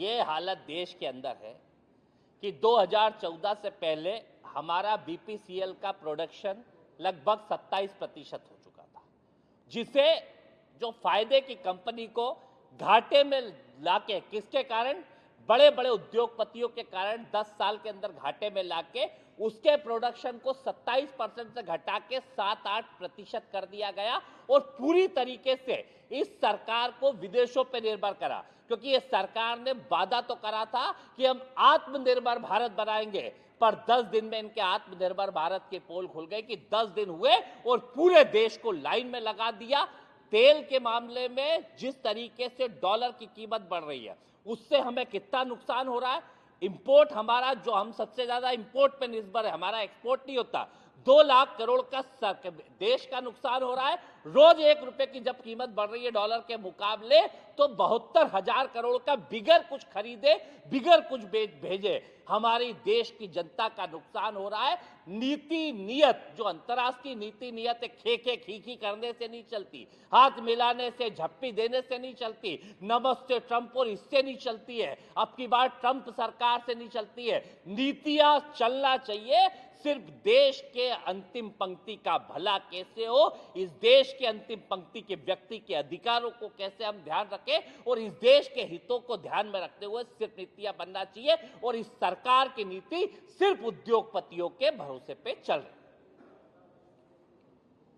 ये हालत देश के अंदर है कि 2014 से पहले हमारा बीपीसीएल का प्रोडक्शन लगभग 27% हो चुका था, जिसे जो फायदे की कंपनी को घाटे में लाके, किसके कारण, बड़े बड़े उद्योगपतियों के कारण 10 साल के अंदर घाटे में लाके उसके प्रोडक्शन को 27% से घटा के 7-8% कर दिया गया और पूरी तरीके से इस सरकार को विदेशों पर निर्भर करा, क्योंकि ये सरकार ने वादा तो करा था कि हम आत्मनिर्भर भारत बनाएंगे, पर 10 दिन में इनके आत्मनिर्भर भारत के पोल खुल गए कि 10 दिन हुए और पूरे देश को लाइन में लगा दिया। तेल के मामले में जिस तरीके से डॉलर की कीमत बढ़ रही है, उससे हमें कितना नुकसान हो रहा है। इंपोर्ट हमारा, जो हम सबसे ज्यादा इंपोर्ट पे निर्भर है, हमारा एक्सपोर्ट नहीं होता, 2 लाख करोड़ का देश का नुकसान हो रहा है। रोज 1 रुपए की जब कीमत बढ़ रही है डॉलर के मुकाबले, तो 72,000 करोड़ का बिगर कुछ खरीदे, बिगर कुछ भेजे, हमारी देश की जनता का नुकसान हो रहा है। नीति नियत, जो अंतर्राष्ट्रीय नीति नियत है, खेखे खीखी करने से नहीं चलती, हाथ मिलाने से, झप्पी देने से नहीं चलती, नमस्ते ट्रंप और इससे नहीं चलती है, अब की बार ट्रंप सरकार से नहीं चलती है। नीतियां चलना चाहिए सिर्फ देश के अंतिम पंक्ति का भला कैसे हो, इस देश के अंतिम पंक्ति के व्यक्ति के अधिकारों को कैसे हम ध्यान रखें, और इस देश के हितों को ध्यान में रखते हुए सिर्फ नीतियां बनना चाहिए। और इस सरकार की नीति सिर्फ उद्योगपतियों के भरोसे पे चल रही है।